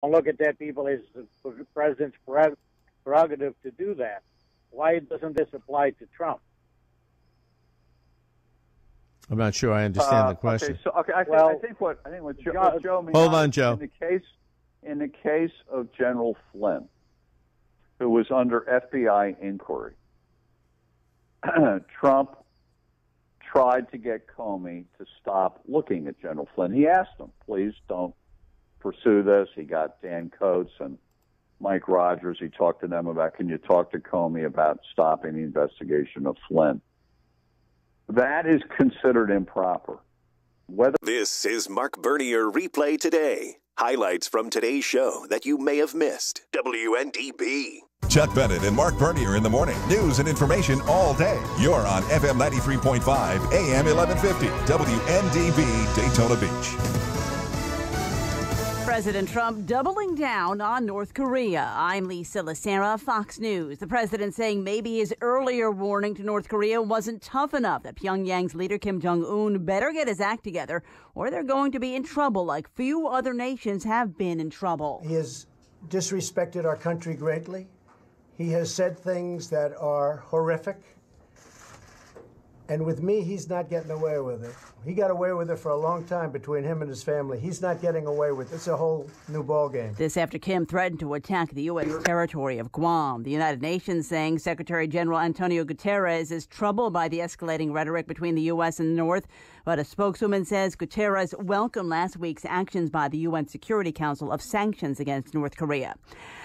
don't look at that, people. It's the president's prerogative to do that. Why doesn't this apply to Trump? I'm not sure I understand the question. I think what Joe means. Hold on, Joe. In the case of General Flynn, who was under FBI inquiry, Trump tried to get Comey to stop looking at General Flynn. He asked him, please don't pursue this. He got Dan Coates and Mike Rogers. He talked to them about, can you talk to Comey about stopping the investigation of Flynn? That is considered improper. This is Mark Bernier Replay Today. Highlights from today's show that you may have missed. WNDB. Chuck Bennett and Mark Bernier in the morning. News and information all day. You're on FM 93.5, AM 1150, WNDB, Daytona Beach. President Trump doubling down on North Korea. I'm Lisa Lacera, Fox News. The president saying maybe his earlier warning to North Korea wasn't tough enough, that Pyongyang's leader Kim Jong-un better get his act together or they're going to be in trouble like few other nations have been in trouble. He has disrespected our country greatly. He has said things that are horrific. And with me, he's not getting away with it. He got away with it for a long time between him and his family. He's not getting away with it. It's a whole new ballgame. This after Kim threatened to attack the U.S. territory of Guam. The United Nations saying Secretary General Antonio Guterres is troubled by the escalating rhetoric between the U.S. and the North. But a spokeswoman says Guterres welcomed last week's actions by the UN Security Council of sanctions against North Korea.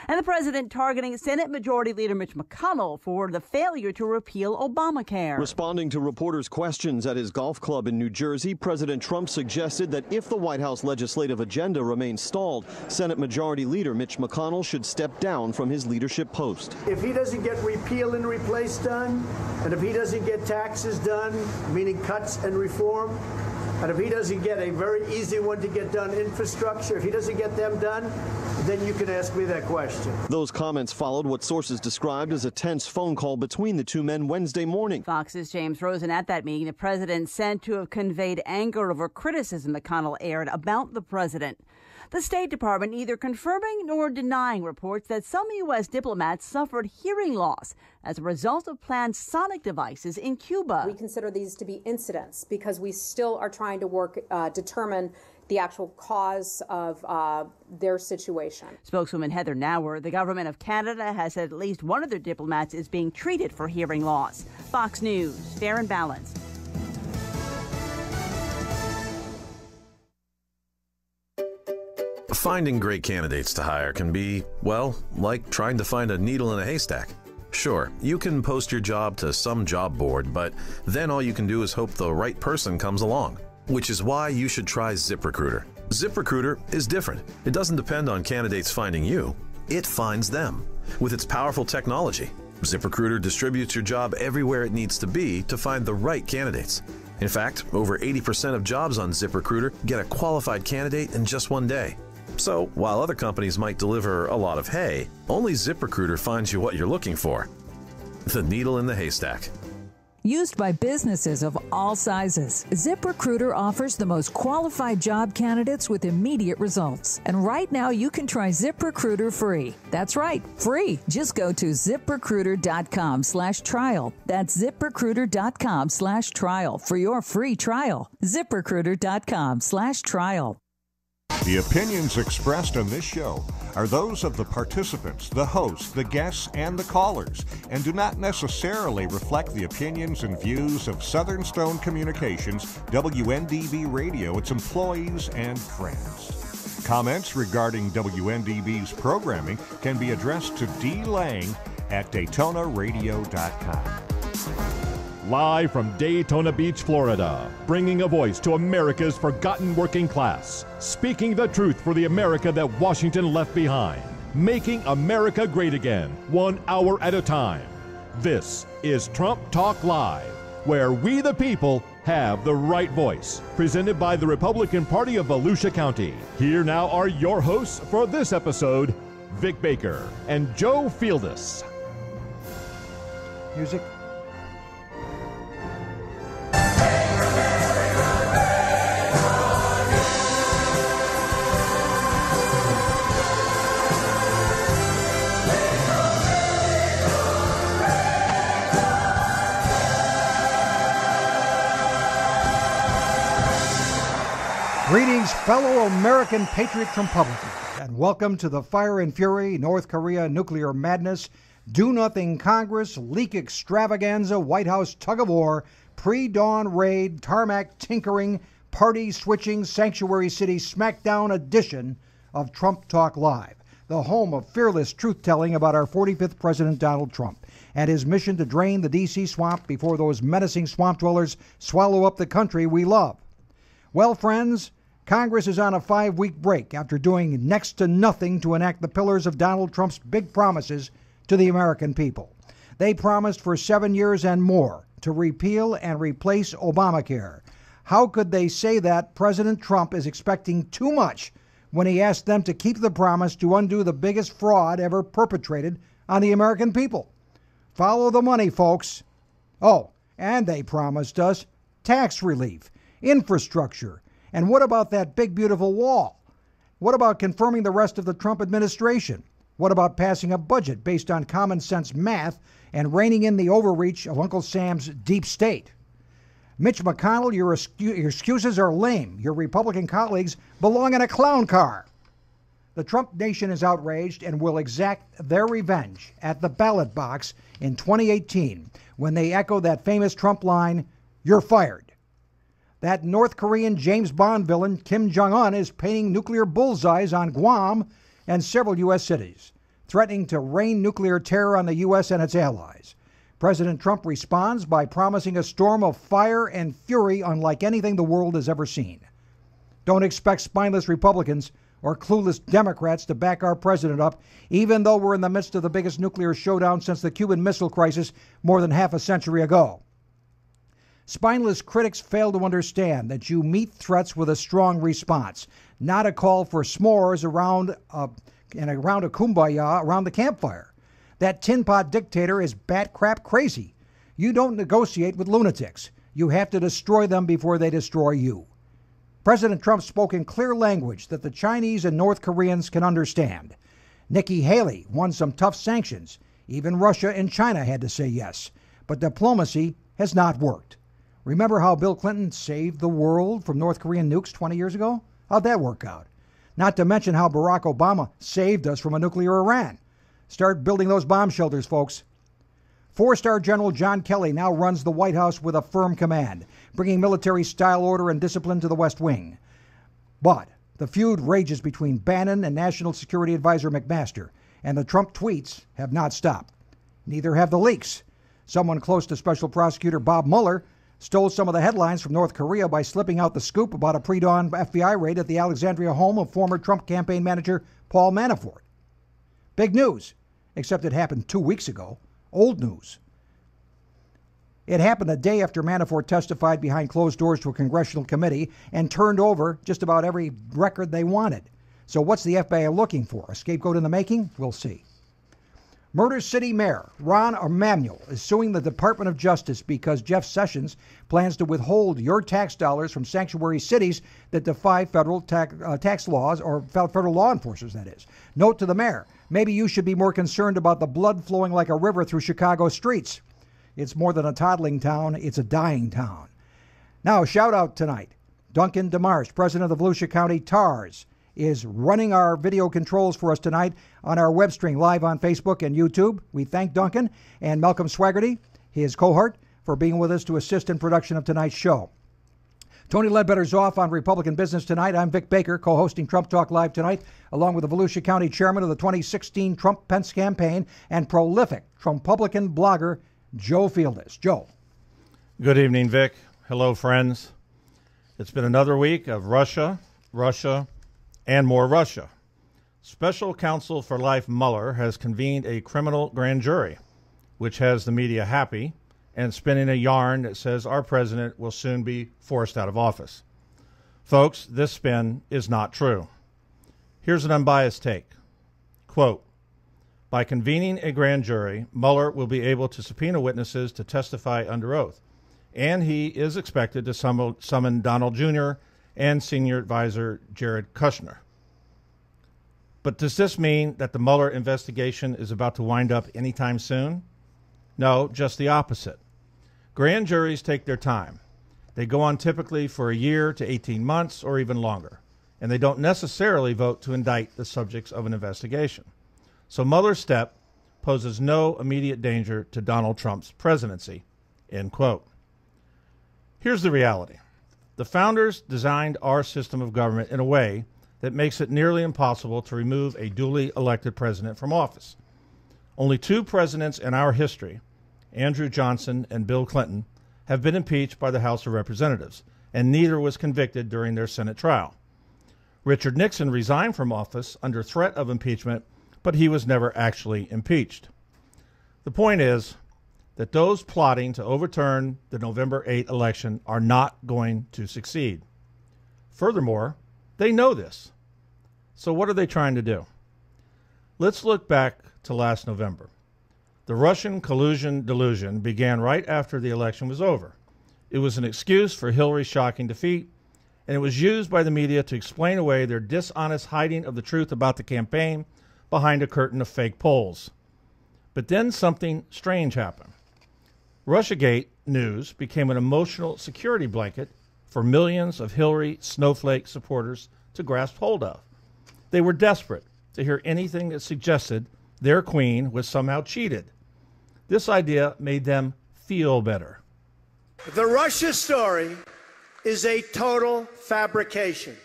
And the president targeting Senate Majority Leader Mitch McConnell for the failure to repeal Obamacare. Responding to reporters' questions at his golf club in New Jersey, President Trump suggested that if the White House legislative agenda remains stalled, Senate Majority Leader Mitch McConnell should step down from his leadership post. If he doesn't get repeal and replace done, and if he doesn't get taxes done, meaning cuts and reform, and if he doesn't get a very easy one to get done, infrastructure, if he doesn't get them done, then you can ask me that question. Those comments followed what sources described as a tense phone call between the two men Wednesday morning. Fox's James Rosen at that meeting. The president said to have conveyed anger over criticism McConnell aired about the president. The State Department either confirming nor denying reports that some U.S. diplomats suffered hearing loss as a result of planned sonic devices in Cuba. We consider these to be incidents because we still are trying to determine the actual cause of their situation. Spokeswoman Heather Nauer, the government of Canada has said at least one of their diplomats is being treated for hearing loss. Fox News, fair and balanced. Finding great candidates to hire can be, well, like trying to find a needle in a haystack. Sure, you can post your job to some job board, but then all you can do is hope the right person comes along. Which is why you should try ZipRecruiter. ZipRecruiter is different. It doesn't depend on candidates finding you. It finds them. With its powerful technology, ZipRecruiter distributes your job everywhere it needs to be to find the right candidates. In fact, over 80% of jobs on ZipRecruiter get a qualified candidate in just one day. So, while other companies might deliver a lot of hay, only ZipRecruiter finds you what you're looking for. The needle in the haystack. Used by businesses of all sizes, ZipRecruiter offers the most qualified job candidates with immediate results. And right now, you can try ZipRecruiter free. That's right, free. Just go to ZipRecruiter.com/trial. That's ZipRecruiter.com/trial for your free trial. ZipRecruiter.com/trial. The opinions expressed on this show are those of the participants, the hosts, the guests, and the callers, and do not necessarily reflect the opinions and views of Southern Stone Communications, WNDB Radio, its employees, and friends. Comments regarding WNDB's programming can be addressed to D. Lang at DaytonaRadio.com. Live from Daytona Beach, Florida, bringing a voice to America's forgotten working class, speaking the truth for the America that Washington left behind, making America great again, 1 hour at a time. This is Trump Talk Live, where we the people have the right voice, presented by the Republican Party of Volusia County. Here now are your hosts for this episode, Vic Baker and Joe Fieldus. Music. Fellow American patriot Trumppublican, and welcome to the Fire and Fury, North Korea nuclear madness, do-nothing Congress, leak extravaganza, White House tug-of-war, pre-dawn raid, tarmac tinkering, party-switching, sanctuary city smackdown edition of Trump Talk Live, the home of fearless truth-telling about our 45th President Donald Trump and his mission to drain the D.C. swamp before those menacing swamp dwellers swallow up the country we love. Well, friends, Congress is on a 5-week break after doing next to nothing to enact the pillars of Donald Trump's big promises to the American people. They promised for 7 years and more to repeal and replace Obamacare. How could they say that President Trump is expecting too much when he asked them to keep the promise to undo the biggest fraud ever perpetrated on the American people? Follow the money, folks. Oh, and they promised us tax relief, infrastructure. And what about that big, beautiful wall? What about confirming the rest of the Trump administration? What about passing a budget based on common sense math and reining in the overreach of Uncle Sam's deep state? Mitch McConnell, your excuses are lame. Your Republican colleagues belong in a clown car. The Trump nation is outraged and will exact their revenge at the ballot box in 2018 when they echo that famous Trump line, "You're fired." That North Korean James Bond villain, Kim Jong-un, is painting nuclear bullseyes on Guam and several U.S. cities, threatening to rain nuclear terror on the U.S. and its allies. President Trump responds by promising a storm of fire and fury unlike anything the world has ever seen. Don't expect spineless Republicans or clueless Democrats to back our president up, even though we're in the midst of the biggest nuclear showdown since the Cuban Missile Crisis more than half a century ago. Spineless critics fail to understand that you meet threats with a strong response, not a call for s'mores around a kumbaya around the campfire. That tin pot dictator is bat crap crazy. You don't negotiate with lunatics. You have to destroy them before they destroy you. President Trump spoke in clear language that the Chinese and North Koreans can understand. Nikki Haley won some tough sanctions. Even Russia and China had to say yes. But diplomacy has not worked. Remember how Bill Clinton saved the world from North Korean nukes 20 years ago? How'd that work out? Not to mention how Barack Obama saved us from a nuclear Iran. Start building those bomb shelters, folks. 4-star General John Kelly now runs the White House with a firm command, bringing military-style order and discipline to the West Wing. But the feud rages between Bannon and National Security Advisor McMaster, and the Trump tweets have not stopped. Neither have the leaks. Someone close to Special Prosecutor Bob Mueller stole some of the headlines from North Korea by slipping out the scoop about a pre-dawn FBI raid at the Alexandria home of former Trump campaign manager Paul Manafort. Big news, except it happened 2 weeks ago. Old news. It happened a day after Manafort testified behind closed doors to a congressional committee and turned over just about every record they wanted. So what's the FBI looking for? A scapegoat in the making? We'll see. Murder City Mayor Ron Emanuel is suing the Department of Justice because Jeff Sessions plans to withhold your tax dollars from sanctuary cities that defy federal tax laws, or federal law enforcers, that is. Note to the mayor, maybe you should be more concerned about the blood flowing like a river through Chicago streets. It's more than a toddling town, it's a dying town. Now, shout out tonight. Duncan DeMarsh, president of the Volusia County TARS, is running our video controls for us tonight on our web stream live on Facebook and YouTube. We thank Duncan and Malcolm Swaggerty, his cohort, for being with us to assist in production of tonight's show. Tony Ledbetter's off on Republican business tonight. I'm Vic Baker, co-hosting Trump Talk Live tonight, along with the Volusia County chairman of the 2016 Trump-Pence campaign and prolific Trumpublican blogger, Joe Fieldis. Joe. Good evening, Vic. Hello, friends. It's been another week of Russia, and more Russia. Special Counsel for Life Mueller has convened a criminal grand jury, which has the media happy and spinning a yarn that says our president will soon be forced out of office. Folks, this spin is not true. Here's an unbiased take. Quote, by convening a grand jury, Mueller will be able to subpoena witnesses to testify under oath, and he is expected to summon Donald Jr. and senior advisor Jared Kushner. But does this mean that the Mueller investigation is about to wind up anytime soon? No, just the opposite. Grand juries take their time. They go on typically for a year to 18 months or even longer. and they don't necessarily vote to indict the subjects of an investigation. So Mueller's step poses no immediate danger to Donald Trump's presidency, end quote. Here's the reality. The founders designed our system of government in a way that makes it nearly impossible to remove a duly elected president from office. Only two presidents in our history, Andrew Johnson and Bill Clinton, have been impeached by the House of Representatives, and neither was convicted during their Senate trial. Richard Nixon resigned from office under threat of impeachment, but he was never actually impeached. The point is that those plotting to overturn the November 8 election are not going to succeed. Furthermore, they know this. So what are they trying to do? Let's look back to last November. The Russian collusion delusion began right after the election was over. It was an excuse for Hillary's shocking defeat, and it was used by the media to explain away their dishonest hiding of the truth about the campaign behind a curtain of fake polls. But then something strange happened. Russiagate news became an emotional security blanket for millions of Hillary snowflake supporters to grasp hold of. They were desperate to hear anything that suggested their queen was somehow cheated. This idea made them feel better. The Russia story is a total fabrication.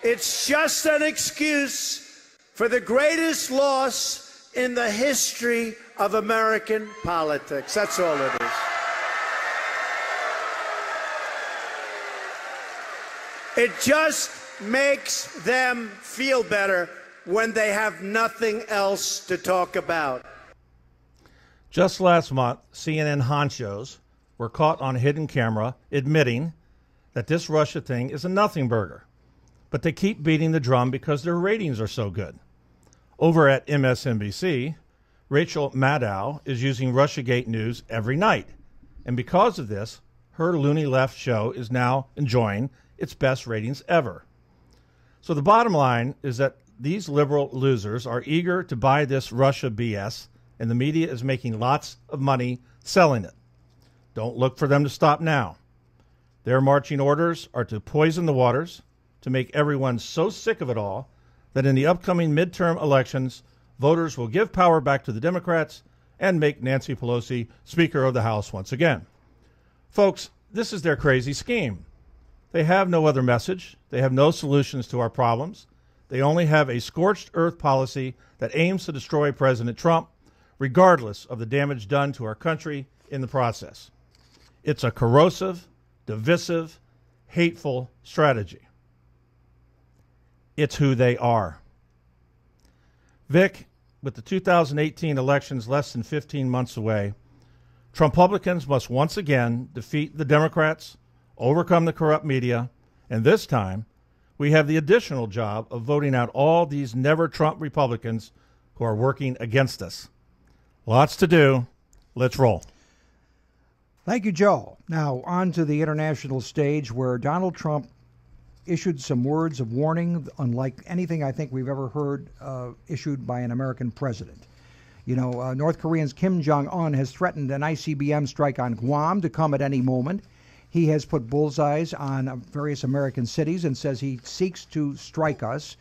It's just an excuse for the greatest loss in the history of American politics. That's all it is. It just makes them feel better when they have nothing else to talk about. Just last month, CNN honchos were caught on hidden camera admitting that this Russia thing is a nothing burger. But they keep beating the drum because their ratings are so good. Over at MSNBC, Rachel Maddow is using Russiagate news every night. And because of this, her loony left show is now enjoying its best ratings ever. So the bottom line is that these liberal losers are eager to buy this Russia BS, and the media is making lots of money selling it. Don't look for them to stop now. Their marching orders are to poison the waters, to make everyone so sick of it all that in the upcoming midterm elections, voters will give power back to the Democrats and make Nancy Pelosi Speaker of the House once again. Folks, this is their crazy scheme. They have no other message. They have no solutions to our problems. They only have a scorched earth policy that aims to destroy President Trump, regardless of the damage done to our country in the process. It's a corrosive, divisive, hateful strategy. It's who they are. Vic, with the 2018 elections less than 15 months away, Trumpublicans must once again defeat the Democrats, overcome the corrupt media, and this time we have the additional job of voting out all these never-Trump Republicans who are working against us. Lots to do. Let's roll. Thank you, Joe. Now, on to the international stage where Donald Trump issued some words of warning, unlike anything I think we've ever heard issued by an American president. You know, North Korean's Kim Jong-un has threatened an ICBM strike on Guam to come at any moment. He has put bullseyes on various American cities and says he seeks to strike us.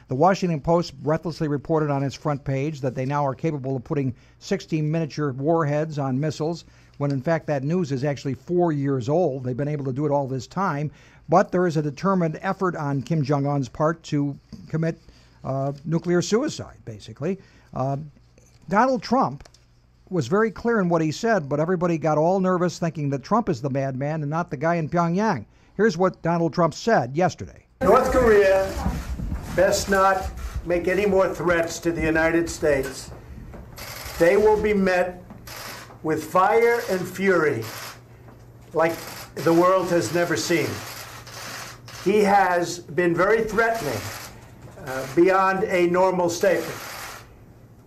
The Washington Post breathlessly reported on its front page that they now are capable of putting 60 miniature warheads on missiles, when in fact that news is actually 4 years old. They've been able to do it all this time. But there is a determined effort on Kim Jong-un's part to commit nuclear suicide, basically. Donald Trump was very clear in what he said, but everybody got all nervous thinking that Trump is the madman and not the guy in Pyongyang. Here's what Donald Trump said yesterday. North Korea best not make any more threats to the United States. They will be met with fire and fury like the world has never seen. He has been very threatening beyond a normal statement.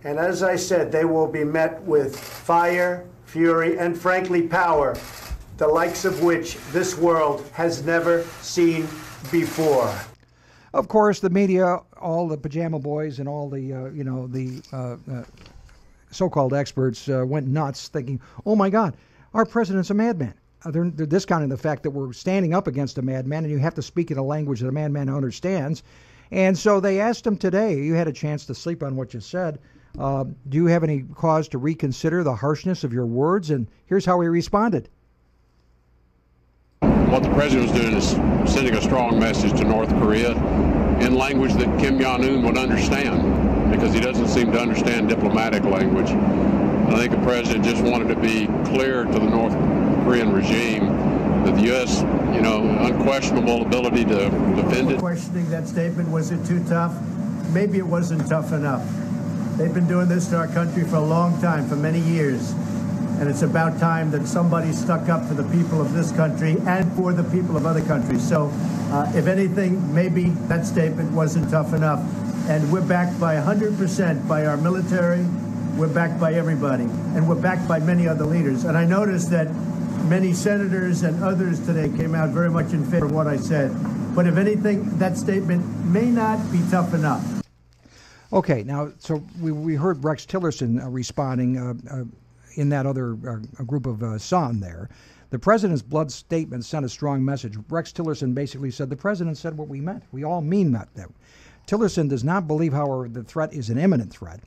And as I said, they will be met with fire, fury, and frankly power, the likes of which this world has never seen before. Of course, the media, all the pajama boys and all the, so-called experts went nuts thinking, oh my God, our president's a madman. they're discounting the fact that we're standing up against a madman, and you have to speak in a language that a madman understands. And so they asked him today, you had a chance to sleep on what you said, do you have any cause to reconsider the harshness of your words? And here's how he responded. What the president was doing is sending a strong message to North Korea in language that Kim Jong-un would understand, because he doesn't seem to understand diplomatic language. And I think the president just wanted to be clear to the North Korean regime that the U.S., unquestionable ability to defend it. Questioning that statement, was it too tough? Maybe it wasn't tough enough. They've been doing this to our country for a long time, for many years. And it's about time that somebody stuck up for the people of this country and for the people of other countries. So, if anything, maybe that statement wasn't tough enough. And we're backed by 100% by our military. We're backed by everybody. And we're backed by many other leaders. And I noticed that many senators and others today came out very much in favor of what I said. But if anything, that statement may not be tough enough. Okay, now, so we heard Rex Tillerson responding in that other group of son there. The president's blood statement sent a strong message. Rex Tillerson basically said the president said what we meant. We all mean that. Tillerson does not believe, however, the threat is an imminent threat.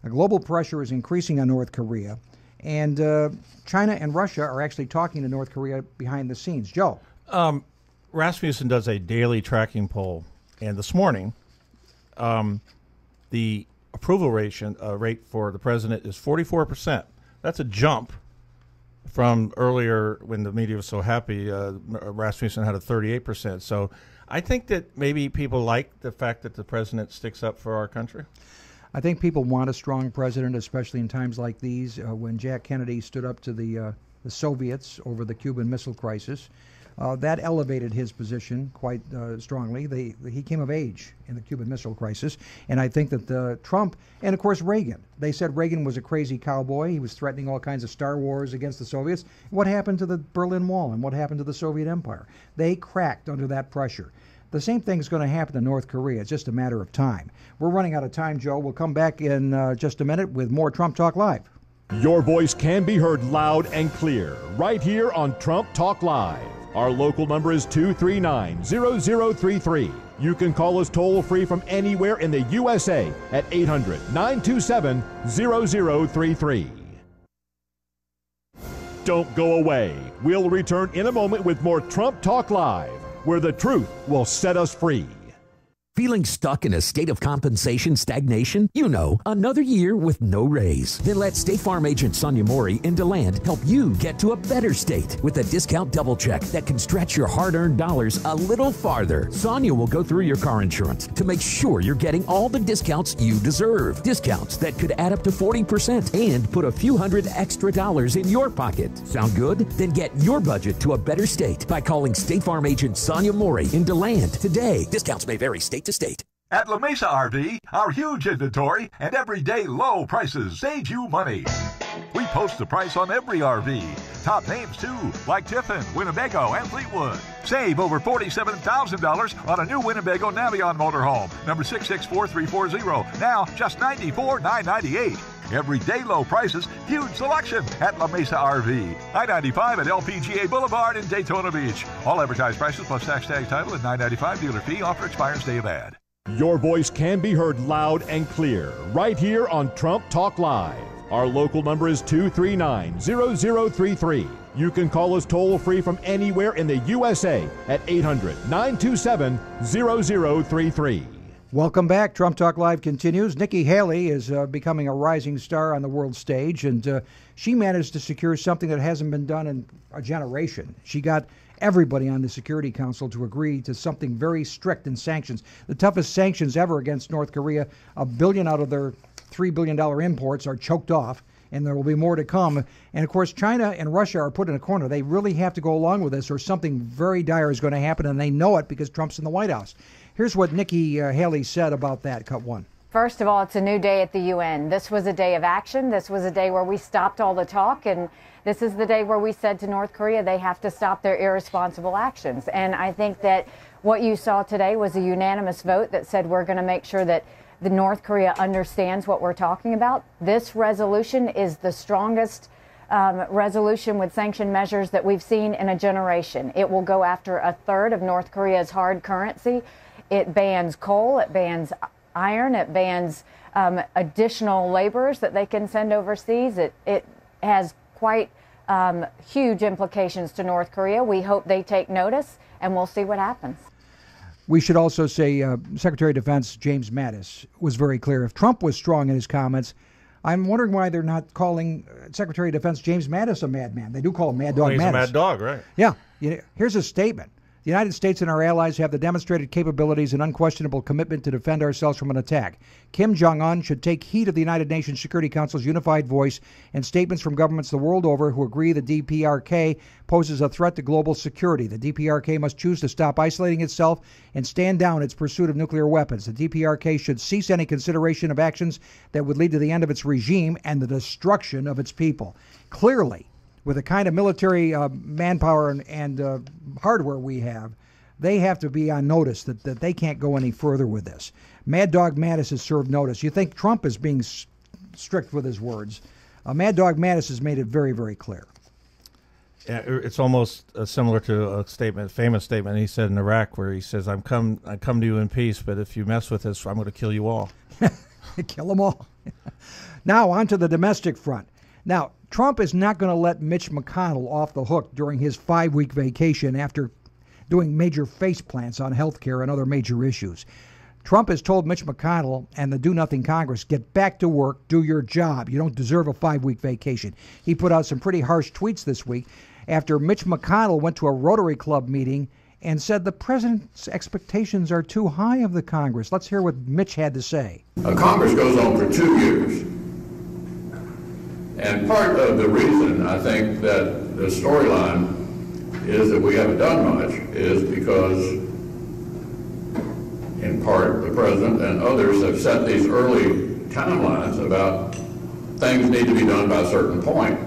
Global pressure is increasing on North Korea, and China and Russia are actually talking to North Korea behind the scenes. Joe? Rasmussen does a daily tracking poll, and this morning the approval rate for the president is 44%. That's a jump from earlier when the media was so happy. Rasmussen had a 38%. So I think that maybe people like the fact that the president sticks up for our country. I think people want a strong president, especially in times like these, when Jack Kennedy stood up to the Soviets over the Cuban Missile Crisis. That elevated his position quite strongly. He came of age in the Cuban Missile Crisis, and I think that Trump, and of course Reagan, they said Reagan was a crazy cowboy. He was threatening all kinds of Star Wars against the Soviets. What happened to the Berlin Wall, and what happened to the Soviet Empire? They cracked under that pressure. The same thing is going to happen to North Korea. It's just a matter of time. We're running out of time, Joe. We'll come back in just a minute with more Trump Talk Live. Your voice can be heard loud and clear right here on Trump Talk Live. Our local number is 239-0033. You can call us toll-free from anywhere in the USA at 800-927-0033. Don't go away. We'll return in a moment with more Trump Talk Live, where the truth will set us free. Feeling stuck in a state of compensation stagnation? You know, another year with no raise. Then let State Farm agent Sonia Mori in DeLand help you get to a better state with a discount double check that can stretch your hard-earned dollars a little farther. Sonia will go through your car insurance to make sure you're getting all the discounts you deserve. Discounts that could add up to 40% and put a few hundred extra dollars in your pocket. Sound good? Then get your budget to a better state by calling State Farm agent Sonia Mori in DeLand today. Discounts may vary state to state. At La Mesa RV, our huge inventory and everyday low prices save you money. We post the price on every RV. Top names too, like Tiffin, Winnebago, and Fleetwood. Save over $47,000 on a new Winnebago Navion motorhome, number 664340. Now just $94,998. Everyday low prices, huge selection at La Mesa RV. I-95 at LPGA Boulevard in Daytona Beach. All advertised prices plus tax tag title and $9.95 dealer fee. Offer expires day of ad. Your voice can be heard loud and clear right here on Trump Talk Live. Our local number is 239-0033. You can call us toll-free from anywhere in the USA at 800-927-0033. Welcome back. Trump Talk Live continues. Nikki Haley is becoming a rising star on the world stage, and she managed to secure something that hasn't been done in a generation. She got everybody on the Security Council to agree to something very strict in sanctions, the toughest sanctions ever against North Korea. $1 billion out of their $3 billion imports are choked off, and there will be more to come. And, of course, China and Russia are put in a corner. They really have to go along with this, or something very dire is going to happen, and they know it because Trump's in the White House. Here's what Nikki Haley said about that, cut one. First of all, it's a new day at the UN. This was a day of action. This was a day where we stopped all the talk, and this is the day where we said to North Korea they have to stop their irresponsible actions. And I think that what you saw today was a unanimous vote that said we're going to make sure that the North Korea understands what we're talking about. This resolution is the strongest resolution with sanction measures that we've seen in a generation. It will go after a third of North Korea's hard currency. It bans coal, it bans iron, it bans additional laborers that they can send overseas. It has quite huge implications to North Korea. We hope they take notice, and we'll see what happens. We should also say Secretary of Defense James Mattis was very clear. If Trump was strong in his comments, I'm wondering why they're not calling Secretary of Defense James Mattis a madman. They do call him Mad Dog Mattis. He's a mad dog, right? Yeah. Here's a statement. The United States and our allies have the demonstrated capabilities and unquestionable commitment to defend ourselves from an attack. Kim Jong-un should take heed of the United Nations Security Council's unified voice and statements from governments the world over who agree the DPRK poses a threat to global security. The DPRK must choose to stop isolating itself and stand down its pursuit of nuclear weapons. The DPRK should cease any consideration of actions that would lead to the end of its regime and the destruction of its people. Clearly, with the kind of military manpower and hardware we have, they have to be on notice that they can't go any further with this. Mad Dog Mattis has served notice. You think Trump is being strict with his words. Mad Dog Mattis has made it very, very clear. Yeah, it's almost similar to a famous statement he said in Iraq, where he says, I come to you in peace, but if you mess with us, I'm going to kill you all. Kill them all. Now, on to the domestic front. Now, Trump is not going to let Mitch McConnell off the hook during his 5-week vacation after doing major face plants on health care and other major issues. Trump has told Mitch McConnell and the Do-Nothing Congress, get back to work, do your job. You don't deserve a 5-week vacation. He put out some pretty harsh tweets this week after Mitch McConnell went to a Rotary Club meeting and said the president's expectations are too high of the Congress. Let's hear what Mitch had to say. Congress goes on for 2 years. And part of the reason I think that the storyline is that we haven't done much is because, in part, the president and others have set these early timelines about things need to be done by a certain point.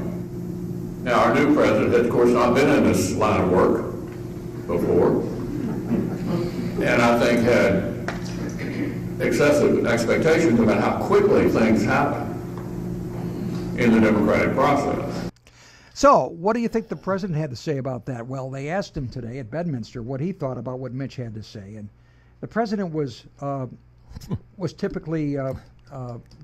Now, our new president had, of course, not been in this line of work before, and I think had excessive expectations about how quickly things happen in the democratic process. So, what do you think the president had to say about that? Well, they asked him today at Bedminster what he thought about what Mitch had to say, and the president was typically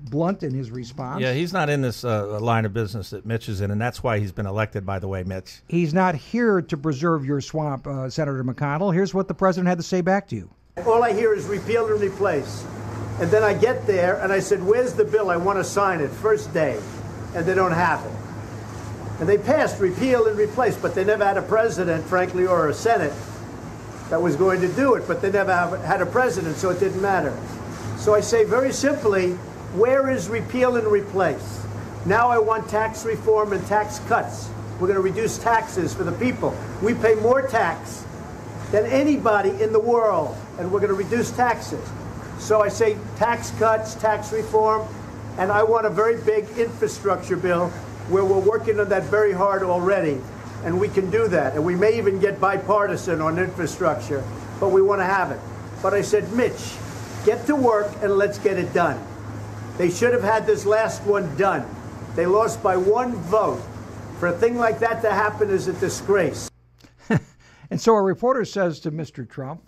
blunt in his response. Yeah, he's not in this line of business that Mitch is in, and that's why he's been elected, by the way, Mitch. He's not here to preserve your swamp, Senator McConnell. Here's what the president had to say back to you. All I hear is repeal and replace. And then I get there and I said, where's the bill? I want to sign it first day. And they don't have it. And they passed repeal and replace, but they never had a president, frankly, or a Senate that was going to do it, but they never had a president, so it didn't matter. So I say very simply, where is repeal and replace? Now I want tax reform and tax cuts. We're going to reduce taxes for the people. We pay more tax than anybody in the world, and we're going to reduce taxes. So I say tax cuts, tax reform, and I want a very big infrastructure bill where we're working on that very hard already, and we can do that. And we may even get bipartisan on infrastructure, but we want to have it. But I said, Mitch, get to work and let's get it done. They should have had this last one done. They lost by 1 vote. For a thing like that to happen is a disgrace. And so a reporter says to Mr. Trump,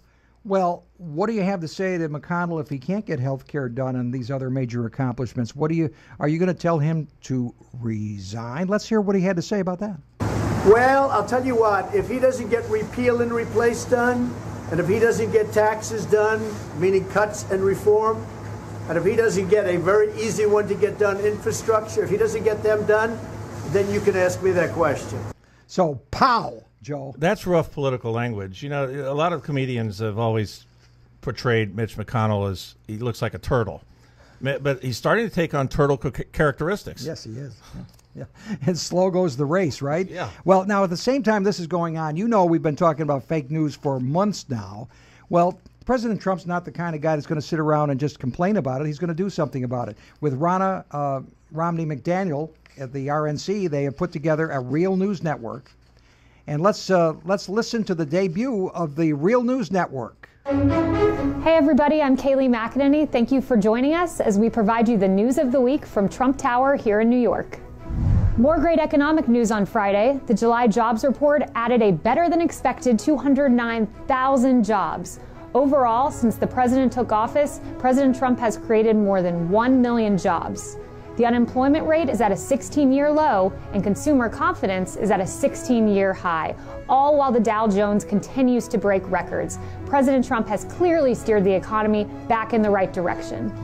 well, what do you have to say to McConnell if he can't get health care done and these other major accomplishments? Are you going to tell him to resign? Let's hear what he had to say about that. Well, I'll tell you what, if he doesn't get repeal and replace done, and if he doesn't get taxes done, meaning cuts and reform, and if he doesn't get a very easy one to get done, infrastructure, if he doesn't get them done, then you can ask me that question. So, pow! Joe. That's rough political language. You know, a lot of comedians have always portrayed Mitch McConnell as he looks like a turtle. But he's starting to take on turtle characteristics. Yes, he is. Yeah. And slow goes the race, right? Yeah. Well, now, at the same time this is going on, you know we've been talking about fake news for months now. Well, President Trump's not the kind of guy that's going to sit around and just complain about it. He's going to do something about it. With Romney McDaniel at the RNC, they have put together a real news network. And let's listen to the debut of the Real News Network. Hey everybody, I'm Kayleigh McEnany. Thank you for joining us as we provide you the news of the week from Trump Tower here in New York. More great economic news on Friday. The July jobs report added a better than expected 209,000 jobs. Overall, since the president took office, President Trump has created more than 1 million jobs. The unemployment rate is at a 16-year low, and consumer confidence is at a 16-year high, all while the Dow Jones continues to break records. President Trump has clearly steered the economy back in the right direction.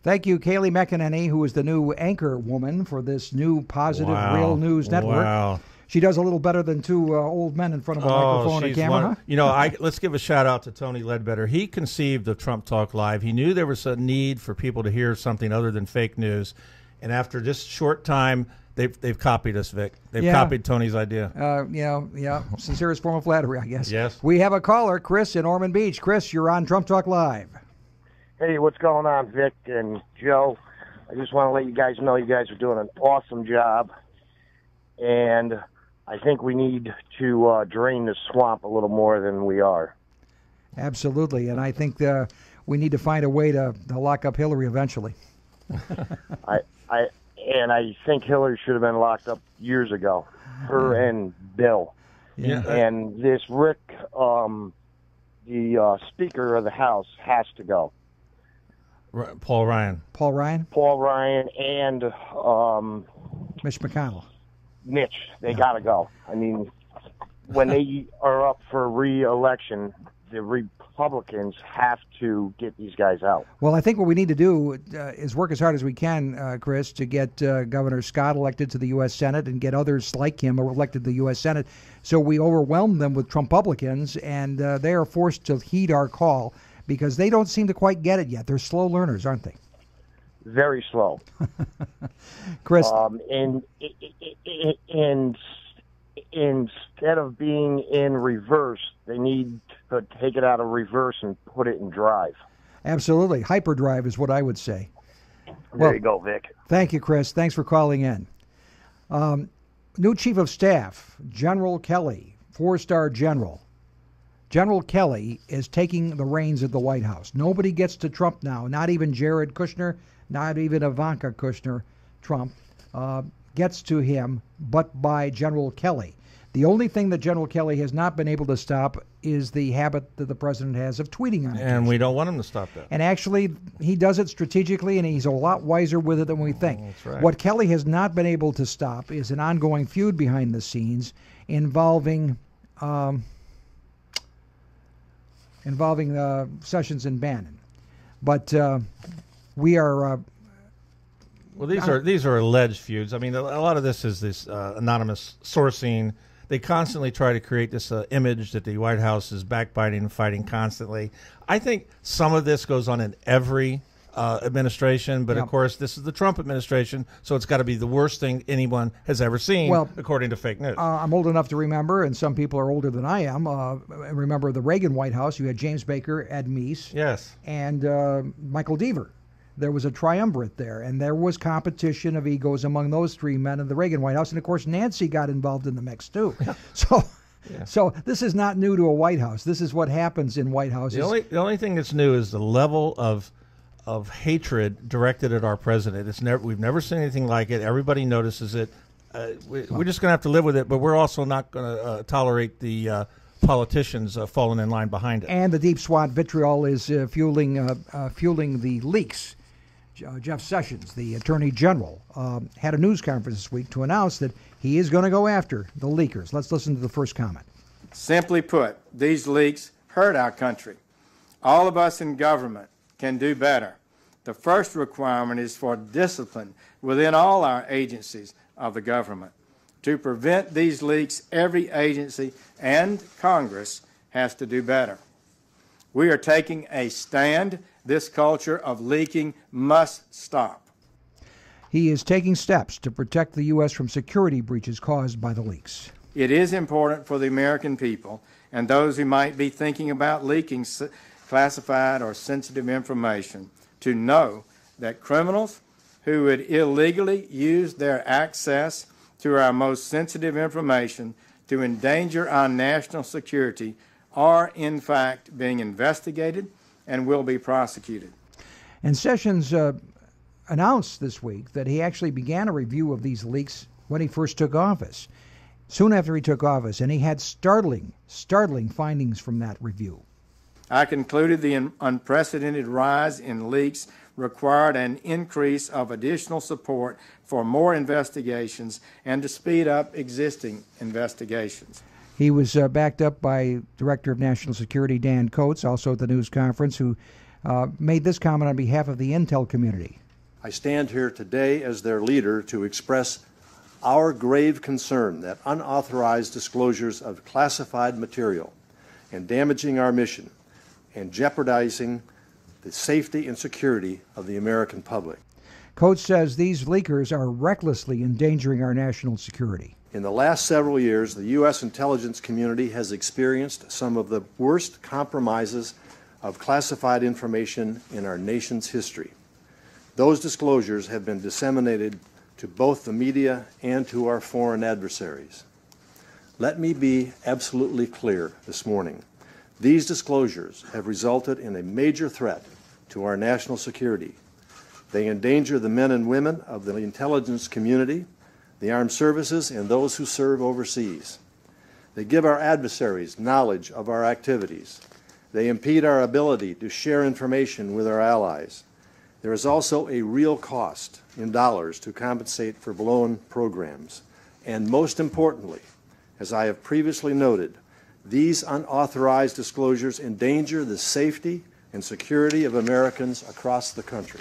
Thank you, Kaylee McEnany, who is the new anchor woman for this new Positive Real News Network. Wow. She does a little better than two old men in front of a microphone and camera. Huh? You know, let's give a shout out to Tony Ledbetter. He conceived of Trump Talk Live. He knew there was a need for people to hear something other than fake news. And after just short time, they've copied us, Vic. They've copied Tony's idea. Sincerest form of flattery, I guess. Yes. We have a caller, Chris in Ormond Beach. Chris, you're on Trump Talk Live. Hey, what's going on, Vic and Joe? I just want to let you guys know you guys are doing an awesome job. And I think we need to drain the swamp a little more than we are. Absolutely, and I think we need to find a way to lock up Hillary eventually. I think Hillary should have been locked up years ago. Her and Bill. Yeah. And this Rick, the Speaker of the House, has to go. Paul Ryan. Paul Ryan? Paul Ryan and Mitch McConnell. Mitch, they got to go. I mean, when they are up for re-election, the Republicans have to get these guys out. Well, I think what we need to do is work as hard as we can, Chris, to get Governor Scott elected to the U.S. Senate and get others like him elected to the U.S. Senate. So we overwhelm them with Trumpublicans, and they are forced to heed our call because they don't seem to quite get it yet. They're slow learners, aren't they? Very slow. Chris. And instead of being in reverse, they need to take it out of reverse and put it in drive. Absolutely. Hyperdrive is what I would say. There you go, Vic. Thank you, Chris. Thanks for calling in. New Chief of Staff, General Kelly, 4-star general. General Kelly is taking the reins of the White House. Nobody gets to Trump now, not even Jared Kushner, not even Ivanka Kushner. Trump gets to him, but by General Kelly. The only thing that General Kelly has not been able to stop is the habit that the president has of tweeting on it. And we don't want him to stop that. And actually, he does it strategically, and he's a lot wiser with it than we think. That's right. What Kelly has not been able to stop is an ongoing feud behind the scenes involving Sessions and Bannon. But we are... Well, these are alleged feuds. I mean, a lot of this is this anonymous sourcing. They constantly try to create this image that the White House is backbiting and fighting constantly. I think some of this goes on in every administration, but of course, this is the Trump administration, so it's got to be the worst thing anyone has ever seen, according to fake news. I'm old enough to remember, and some people are older than I am, remember the Reagan White House. You had James Baker, Ed Meese, yes, and Michael Deaver. There was a triumvirate there, and there was competition of egos among those three men in the Reagan White House. And, of course, Nancy got involved in the mix, too. So this is not new to a White House. This is what happens in White Houses. The only thing that's new is the level of hatred directed at our president. We've never seen anything like it. Everybody notices it. We're just going to have to live with it, but we're also not going to tolerate the politicians falling in line behind it. And the deep swat vitriol is fueling the leaks. Jeff Sessions, the Attorney General, had a news conference this week to announce that he is going to go after the leakers. Let's listen to the first comment. Simply put, these leaks hurt our country. All of us in government can do better. The first requirement is for discipline within all our agencies of the government. To prevent these leaks, every agency and Congress has to do better. We are taking a stand. This culture of leaking must stop. He is taking steps to protect the U.S. from security breaches caused by the leaks. It is important for the American people and those who might be thinking about leaking classified or sensitive information to know that criminals who would illegally use their access to our most sensitive information to endanger our national security are, in fact, being investigated and will be prosecuted. And Sessions announced this week that he actually began a review of these leaks when he first took office, soon after he took office, and he had startling findings from that review. I concluded the unprecedented rise in leaks required an increase of additional support for more investigations and to speed up existing investigations. He was backed up by Director of National Security Dan Coates, also at the news conference, who made this comment on behalf of the intel community. I stand here today as their leader to express our grave concern that unauthorized disclosures of classified material and damaging our mission and jeopardizing the safety and security of the American public. Coates says these leakers are recklessly endangering our national security. In the last several years, the U.S. intelligence community has experienced some of the worst compromises of classified information in our nation's history. Those disclosures have been disseminated to both the media and to our foreign adversaries. Let me be absolutely clear this morning. These disclosures have resulted in a major threat to our national security. They endanger the men and women of the intelligence community, the armed services, and those who serve overseas. They give our adversaries knowledge of our activities. They impede our ability to share information with our allies. There is also a real cost in dollars to compensate for blown programs. And most importantly, as I have previously noted, these unauthorized disclosures endanger the safety and security of Americans across the country.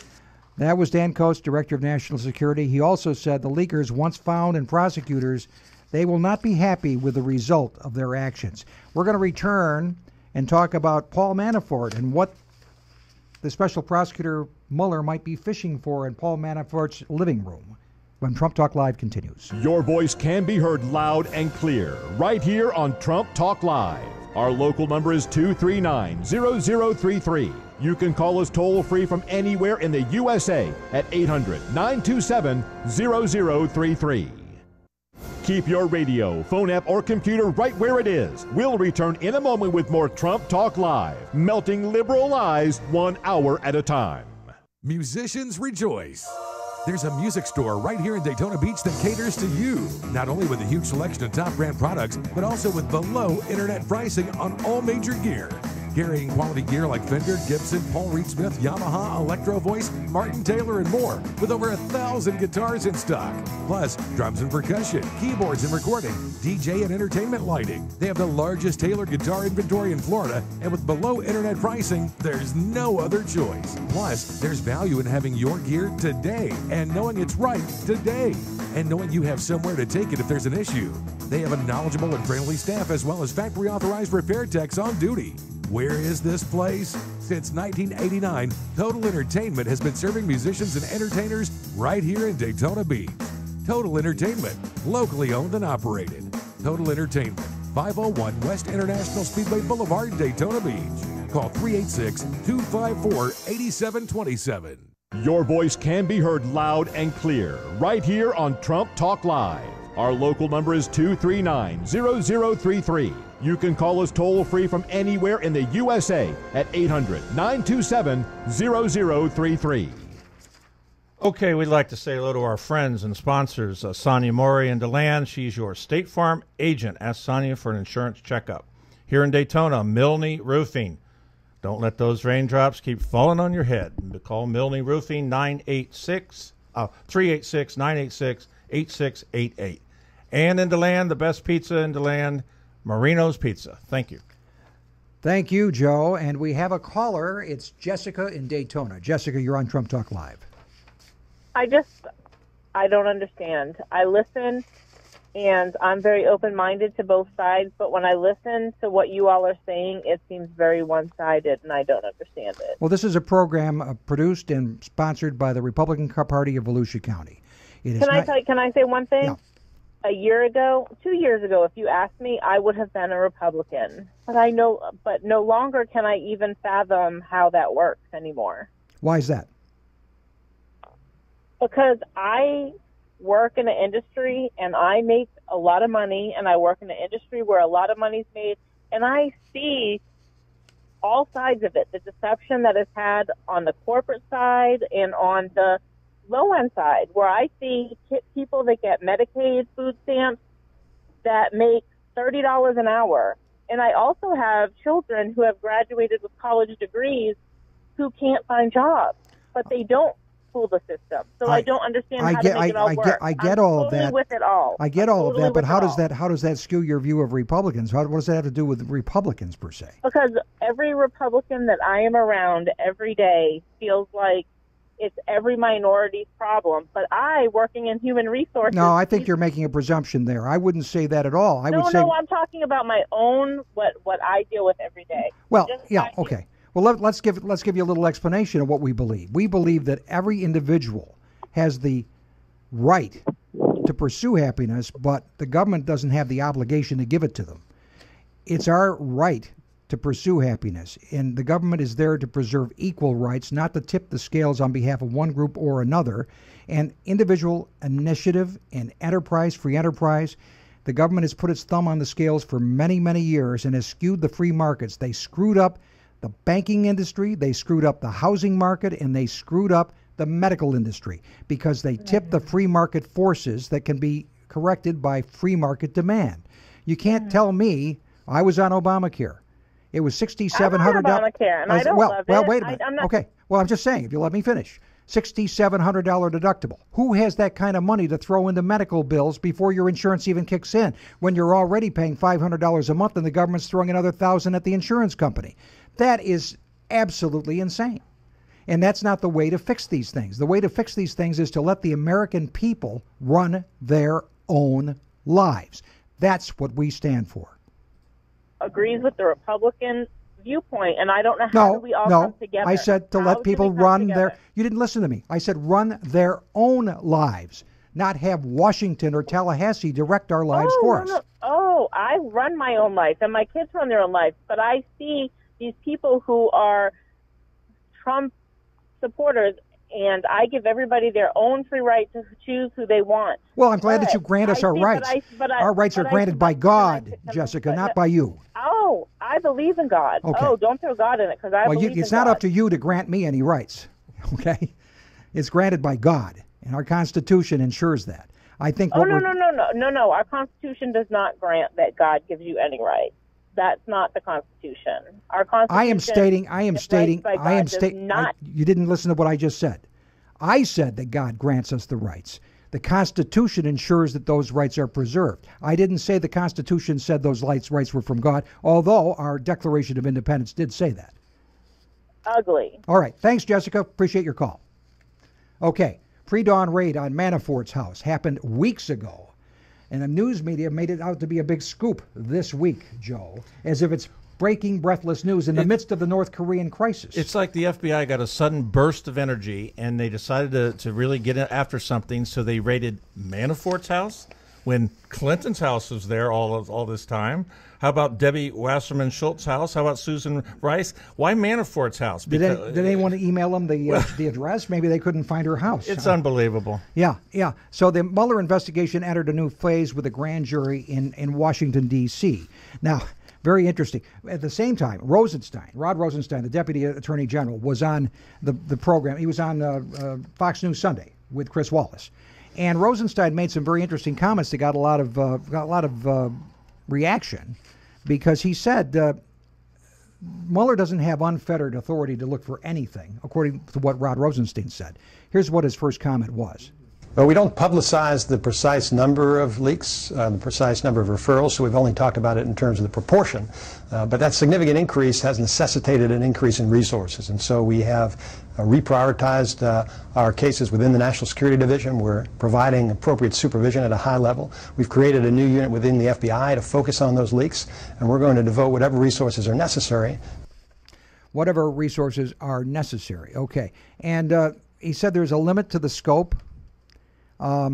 That was Dan Coates, Director of National Security. He also said the leakers, once found and prosecutors, they will not be happy with the result of their actions. We're going to return and talk about Paul Manafort and what the special prosecutor Mueller might be fishing for in Paul Manafort's living room when Trump Talk Live continues. Your voice can be heard loud and clear right here on Trump Talk Live. Our local number is 239-0033. You can call us toll-free from anywhere in the USA at 800-927-0033. Keep your radio, phone app, or computer right where it is. We'll return in a moment with more Trump Talk Live, melting liberal lies 1 hour at a time. Musicians rejoice. There's a music store right here in Daytona Beach that caters to you, not only with a huge selection of top brand products, but also with below internet pricing on all major gear. Carrying quality gear like Fender, Gibson, Paul Reed Smith, Yamaha, Electro Voice, Martin Taylor, and more, with over 1,000 guitars in stock. Plus, drums and percussion, keyboards and recording, DJ and entertainment lighting. They have the largest Taylor guitar inventory in Florida, and with below internet pricing, there's no other choice. Plus, there's value in having your gear today and knowing it's right today, and knowing you have somewhere to take it if there's an issue. They have a knowledgeable and friendly staff as well as factory authorized repair techs on duty. Where is this place? Since 1989, Total Entertainment has been serving musicians and entertainers right here in Daytona Beach. Total Entertainment, locally owned and operated. Total Entertainment, 501 West International Speedway Boulevard, Daytona Beach. Call 386-254-8727. Your voice can be heard loud and clear right here on Trump Talk Live. Our local number is 239-0033. You can call us toll-free from anywhere in the USA at 800-927-0033. Okay, we'd like to say hello to our friends and sponsors, Sonia Mori in DeLand. She's your State Farm agent. Ask Sonia for an insurance checkup. Here in Daytona, Milne Roofing. Don't let those raindrops keep falling on your head. Call Milne Roofing, 386-986-8688. And in DeLand, the best pizza in DeLand, Marino's Pizza. Thank you. Thank you, Joe. And we have a caller. It's Jessica in Daytona. Jessica, you're on Trump Talk Live. I don't understand. I listen, and I'm very open-minded to both sides, but when I listen to what you all are saying, it seems very one-sided, and I don't understand it. Well, this is a program produced and sponsored by the Republican Party of Volusia County. Can I say one thing? Yeah. A year ago, 2 years ago, if you asked me, I would have been a Republican. But no longer can I even fathom how that works anymore. Why is that? Because I work in an industry and I make a lot of money, and I work in an industry where a lot of money's made, and I see all sides of it, the deception that is had on the corporate side and on the low-end side, where I see people that get Medicaid food stamps that make $30 an hour. And I also have children who have graduated with college degrees who can't find jobs, but they don't fool the system. So I don't understand how to make it all work. I get all of that. With it all. I get all of that, but how does that skew your view of Republicans? What does that have to do with Republicans per se? Because every Republican that I am around every day feels like it's every minority's problem. But I, working in human resources... No, I think you're making a presumption there. I wouldn't say that at all. I would say... No, I'm talking about my own, what I deal with every day. Well, okay. Well, let's give you a little explanation of what we believe. We believe that every individual has the right to pursue happiness, but the government doesn't have the obligation to give it to them. It's our right to pursue happiness, and the government is there to preserve equal rights, not to tip the scales on behalf of one group or another. And individual initiative and enterprise, free enterprise, the government has put its thumb on the scales for many, many years and has skewed the free markets. They screwed up the banking industry, they screwed up the housing market, and they screwed up the medical industry because they tipped the free market forces that can be corrected by free market demand. You can't tell me I was on Obamacare. It was $6,700. I'm on Obamacare, and I don't love it. Well, wait a minute. Okay. Well, I'm just saying, if you let me finish. $6,700 deductible. Who has that kind of money to throw into medical bills before your insurance even kicks in when you're already paying $500 a month and the government's throwing another $1,000 at the insurance company? That is absolutely insane. And that's not the way to fix these things. The way to fix these things is to let the American people run their own lives. That's what we stand for. Agrees with the Republican viewpoint, and I don't know how do we all come together. I said to let people run their... You didn't listen to me. I said run their own lives, not have Washington or Tallahassee direct our lives for us. Oh, I run my own life, and my kids run their own lives, but I see these people who are Trump supporters, and I give everybody their own free right to choose who they want. Well, I'm glad that you grant us our rights. Our rights are granted by God, Jessica, not by you. Oh, I believe in God. Okay. Oh, don't throw God in it, because I believe in God. It's not up to you to grant me any rights, okay? It's granted by God, and our Constitution ensures that. I think. No. Our Constitution does not grant that God gives you any rights. That's not the Constitution. Our Constitution. I am stating. You didn't listen to what I just said. I said that God grants us the rights. The Constitution ensures that those rights are preserved. I didn't say the Constitution said those rights were from God, although our Declaration of Independence did say that. Ugly. All right. Thanks, Jessica. Appreciate your call. Okay. Pre-dawn raid on Manafort's house happened weeks ago. And the news media made it out to be a big scoop this week, Joe, as if it's breaking, breathless news in the midst of the North Korean crisis. It's like the FBI got a sudden burst of energy, and they decided to really get after something, so they raided Manafort's house when Clinton's house was there all this time. How about Debbie Wasserman Schultz's house? How about Susan Rice? Why Manafort's house? Did anyone email them the address? Maybe they couldn't find her house. It's unbelievable. Yeah. So the Mueller investigation entered a new phase with a grand jury in Washington, D.C. Now, very interesting. At the same time, Rod Rosenstein, the Deputy Attorney General, was on the program. He was on Fox News Sunday with Chris Wallace. And Rosenstein made some very interesting comments that got a lot of reaction, because he said Mueller doesn't have unfettered authority to look for anything, according to what Rod Rosenstein said. Here's what his first comment was. Well, we don't publicize the precise number of leaks, the precise number of referrals, so we've only talked about it in terms of the proportion. But that significant increase has necessitated an increase in resources, and so we have reprioritized our cases within the National Security Division. We're providing appropriate supervision at a high level. We've created a new unit within the FBI to focus on those leaks, and we're going to devote whatever resources are necessary. Whatever resources are necessary, okay. And he said there's a limit to the scope. How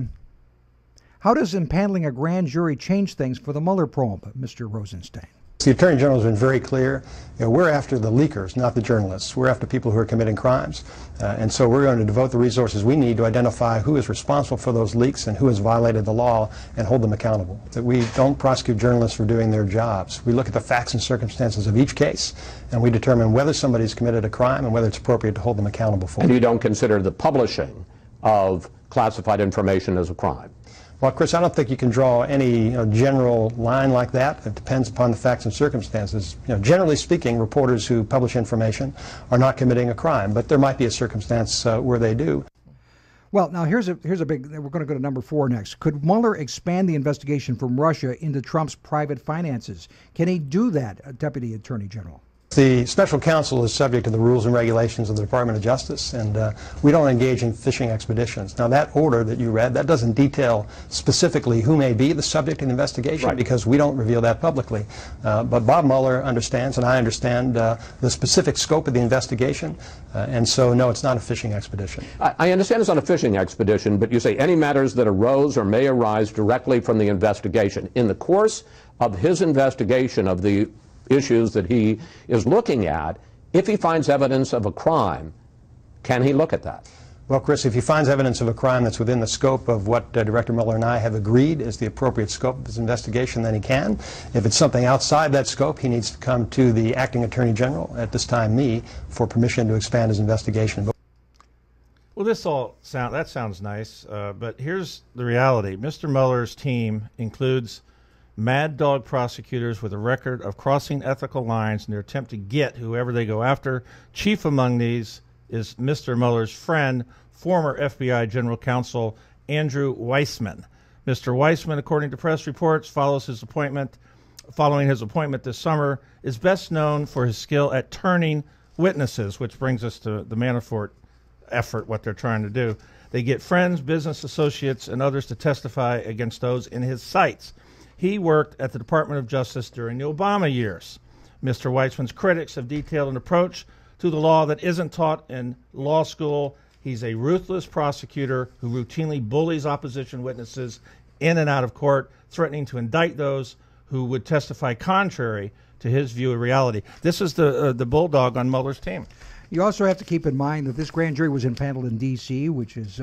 does impaneling a grand jury change things for the Mueller probe, Mr. Rosenstein? The Attorney General has been very clear. We're after the leakers, not the journalists. We're after people who are committing crimes. And so we're going to devote the resources we need to identify who is responsible for those leaks and who has violated the law and hold them accountable. That we don't prosecute journalists for doing their jobs. We look at the facts and circumstances of each case, and we determine whether somebody's committed a crime and whether it's appropriate to hold them accountable for it. And you don't consider the publishing of classified information as a crime? Well, Chris, I don't think you can draw any general line like that. It depends upon the facts and circumstances. Generally speaking, reporters who publish information are not committing a crime, but there might be a circumstance where they do. Well, now here's a big. We're going to go to number 4 next. Could Mueller expand the investigation from Russia into Trump's private finances? Can he do that, Deputy Attorney General? The special counsel is subject to the rules and regulations of the Department of Justice, and we don't engage in fishing expeditions. Now, that order that you read, that doesn't detail specifically who may be the subject of the investigation, because we don't reveal that publicly. But Bob Mueller understands, and I understand, the specific scope of the investigation, and so, no, it's not a fishing expedition. I understand it's not a fishing expedition, but you say any matters that arose or may arise directly from the investigation. In the course of his investigation of the issues that he is looking at, if he finds evidence of a crime, can he look at that? Well, Chris, if he finds evidence of a crime that's within the scope of what Director Mueller and I have agreed is the appropriate scope of his investigation, then he can. If it's something outside that scope, he needs to come to the Acting Attorney General, at this time me, for permission to expand his investigation. Well, that sounds nice, but here's the reality. Mr. Mueller's team includes mad dog prosecutors with a record of crossing ethical lines in their attempt to get whoever they go after. Chief among these is Mr. Mueller's friend, former FBI General Counsel Andrew Weissman. Mr. Weissman, according to press reports, following his appointment this summer, is best known for his skill at turning witnesses, which brings us to the Manafort effort, what they're trying to do. They get friends, business associates, and others to testify against those in his sights. He worked at the Department of Justice during the Obama years. Mr. Weissman's critics have detailed an approach to the law that isn't taught in law school. He's a ruthless prosecutor who routinely bullies opposition witnesses in and out of court, threatening to indict those who would testify contrary to his view of reality. This is the bulldog on Mueller's team. You also have to keep in mind that this grand jury was impaneled in D.C., which is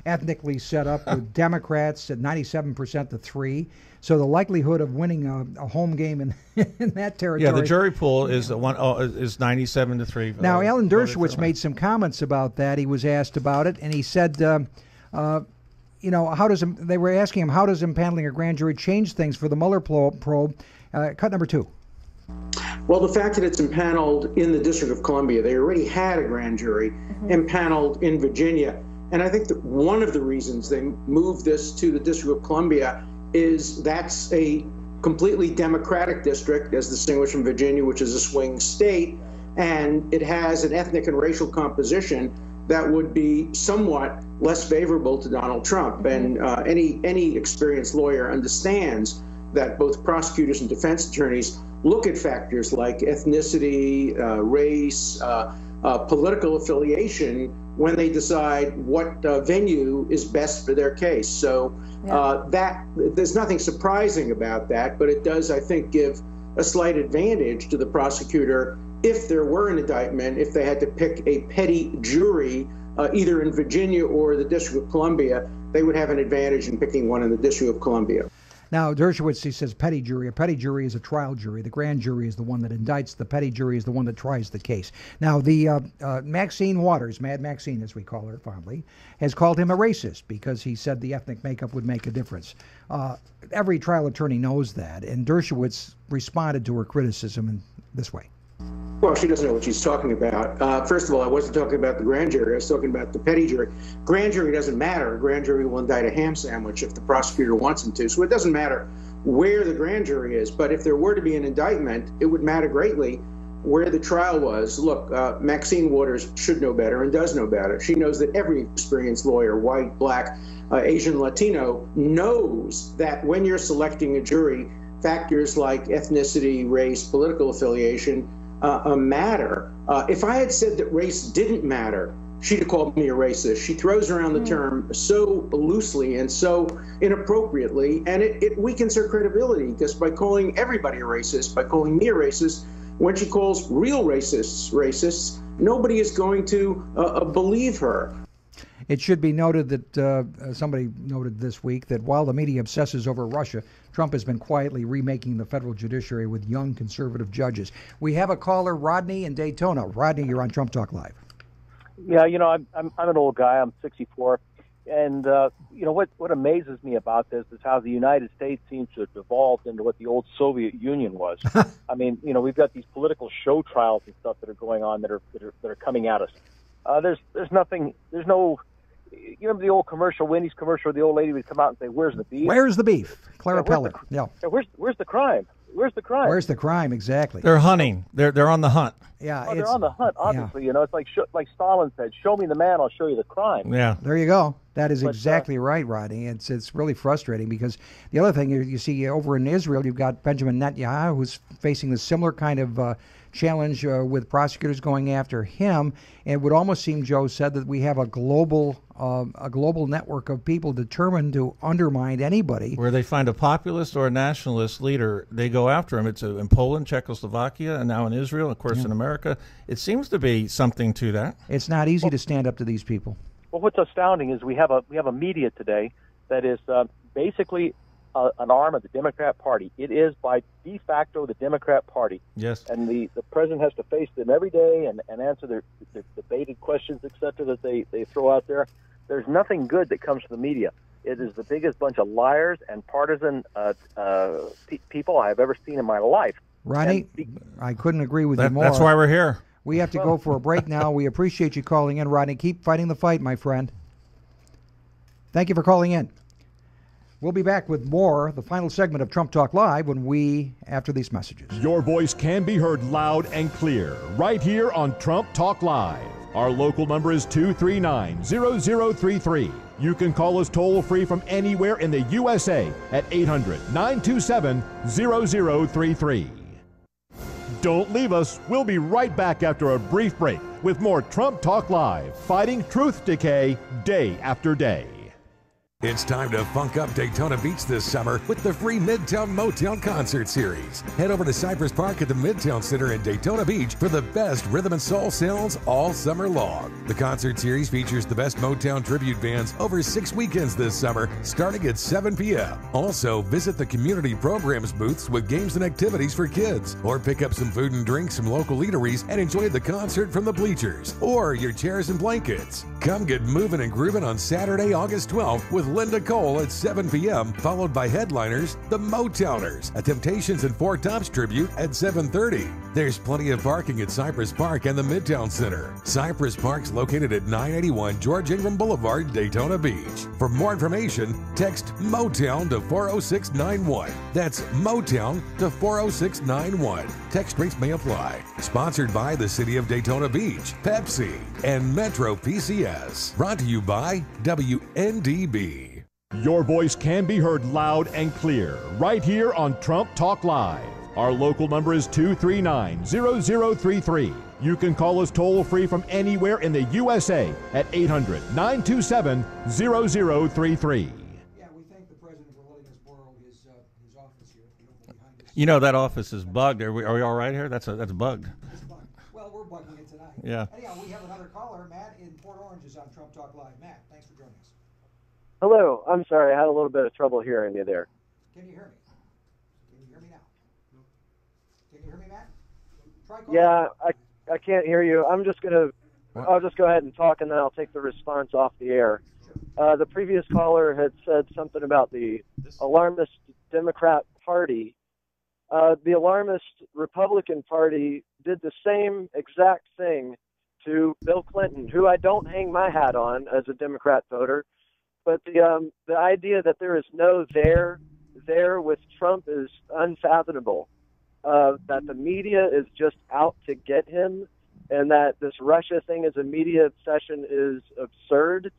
ethnically set up with Democrats at 97% to 3. So the likelihood of winning a home game in that territory. Yeah, the jury pool is 97 to 3. Now, Alan Dershowitz made some comments about that. He was asked about it, and he said, they were asking him, how does impaneling a grand jury change things for the Mueller probe? Cut number 2. Well, the fact that it's impaneled in the District of Columbia, they already had a grand jury impaneled in Virginia. And I think that one of the reasons they moved this to the District of Columbia is that's a completely Democratic district, as distinguished from Virginia, which is a swing state, and it has an ethnic and racial composition that would be somewhat less favorable to Donald Trump. And any experienced lawyer understands that both prosecutors and defense attorneys look at factors like ethnicity, race, political affiliation when they decide what venue is best for their case. So there's nothing surprising about that, but it does, I think, give a slight advantage to the prosecutor if there were an indictment, if they had to pick a petty jury, either in Virginia or the District of Columbia, they would have an advantage in picking one in the District of Columbia. Now, Dershowitz, he says petty jury. A petty jury is a trial jury. The grand jury is the one that indicts. The petty jury is the one that tries the case. Now, the Maxine Waters, Mad Maxine as we call her fondly, has called him a racist because he said the ethnic makeup would make a difference. Every trial attorney knows that, and Dershowitz responded to her criticism in this way. Well, she doesn't know what she's talking about. First of all, I wasn't talking about the grand jury. I was talking about the petty jury. Grand jury doesn't matter. A grand jury will indict a ham sandwich if the prosecutor wants him to. So it doesn't matter where the grand jury is. But if there were to be an indictment, it would matter greatly where the trial was. Look, Maxine Waters should know better and does know better. She knows that every experienced lawyer, white, black, Asian, Latino, knows that when you're selecting a jury, factors like ethnicity, race, political affiliation matter. If I had said that race didn't matter, she'd have called me a racist. She throws around the term so loosely and so inappropriately, and it weakens her credibility, because by calling everybody a racist, by calling me a racist, when she calls real racists, nobody is going to believe her. It should be noted that somebody noted this week that while the media obsesses over Russia, Trump has been quietly remaking the federal judiciary with young conservative judges. We have a caller, Rodney in Daytona. Rodney, you're on Trump Talk Live. Yeah, I'm an old guy. I'm 64. And what amazes me about this is how the United States seems to have devolved into what the old Soviet Union was. I mean, we've got these political show trials and stuff that are going on that are coming at us. There's nothing. There's no. You remember the old commercial, Wendy's commercial, where the old lady would come out and say, "Where's the beef? Where's the beef?" Clara Peller. Yeah. Where's the crime? Where's the crime? Where's the crime? Exactly. They're hunting. They're on the hunt. Yeah. They're on the hunt. Obviously, it's like Stalin said, "Show me the man, I'll show you the crime." Yeah. There you go. That is exactly right, Rodney. It's really frustrating because the other thing you see over in Israel, you've got Benjamin Netanyahu, who's facing a similar kind of challenge with prosecutors going after him. And it would almost seem, Joe said, that we have a global network of people determined to undermine anybody. Where they find a populist or a nationalist leader, they go after him. It's in Poland, Czechoslovakia, and now in Israel, of course, in America. It seems to be something to that. It's not easy to stand up to these people. Well, what's astounding is we have a media today that is basically an arm of the Democrat Party. It is by de facto the Democrat Party. Yes. And the president has to face them every day and answer their debated questions, et cetera, that they throw out there. There's nothing good that comes from the media. It is the biggest bunch of liars and partisan people I've ever seen in my life. Ronnie, I couldn't agree with you more. That's why we're here. We have to go for a break now. We appreciate you calling in, Rodney. Keep fighting the fight, my friend. Thank you for calling in. We'll be back with more, the final segment of Trump Talk Live, after these messages. Your voice can be heard loud and clear right here on Trump Talk Live. Our local number is 239-0033. You can call us toll-free from anywhere in the USA at 800-927-0033. Don't leave us. We'll be right back after a brief break with more Trump Talk Live, fighting truth decay day after day. It's time to funk up Daytona Beach this summer with the free Midtown Motown Concert Series. Head over to Cypress Park at the Midtown Center in Daytona Beach for the best rhythm and soul sounds all summer long. The concert series features the best Motown tribute bands over 6 weekends this summer, starting at 7 p.m. Also, visit the community programs booths with games and activities for kids, or pick up some food and drinks from local eateries and enjoy the concert from the bleachers, or your chairs and blankets. Come get moving and grooving on Saturday, August 12th with Linda Cole at 7 p.m., followed by headliners, the Motowners, a Temptations and Four Tops tribute at 7:30. There's plenty of parking at Cypress Park and the Midtown Center. Cypress Park's located at 981 George Ingram Boulevard, Daytona Beach. For more information, text Motown to 40691. That's Motown to 40691. Text rates may apply. Sponsored by the City of Daytona Beach, Pepsi, and Metro PCS. Brought to you by WNDB. Your voice can be heard loud and clear right here on Trump Talk Live. Our local number is 239-0033. You can call us toll-free from anywhere in the USA at 800-927-0033. You know, that office is bugged. Are we all right here? That's bugged. Well, we're bugging it tonight. Yeah. Anyhow, we have another caller. Matt in Port Orange is on Trump Talk Live. Matt, thanks for joining us. Hello. I'm sorry. I had a little bit of trouble hearing you there. Can you hear me? Can you hear me now? Can you hear me, Matt? Try calling. Yeah, I can't hear you. I'll just go ahead and talk, and then I'll take the response off the air. The previous caller had said something about the alarmist Democrat Party. The alarmist Republican Party did the same exact thing to Bill Clinton, who I don't hang my hat on as a Democrat voter. But the idea that there is no there with Trump is unfathomable. That the media is just out to get him, and that this Russia thing as a media obsession is absurd.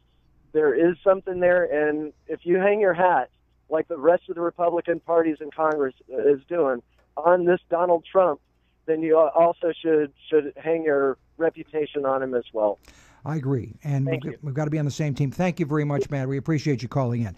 There is something there, and if you hang your hat, like the rest of the Republican parties in Congress is doing, on this Donald Trump, then you also should hang your reputation on him as well. I agree, and we've got to be on the same team. Thank you very much, Matt. We appreciate you calling in.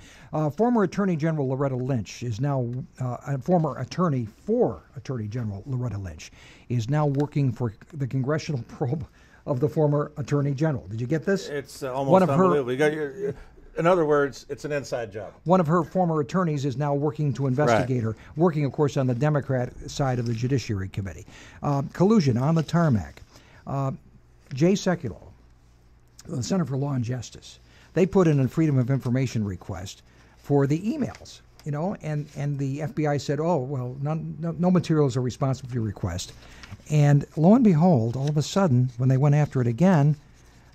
Former Attorney General Loretta Lynch is now a former attorney for Attorney General Loretta Lynch is now working for the congressional probe of the former Attorney General. Did you get this? It's almost unbelievable. In other words, it's an inside job. One of her former attorneys is now working to investigate her, working, of course, on the Democrat side of the Judiciary Committee. Collusion on the tarmac. Jay Sekulow, the Center for Law and Justice, they put in a Freedom of Information request for the emails, and the FBI said, oh, well, no materials are responsible for your request. And lo and behold, all of a sudden, when they went after it again,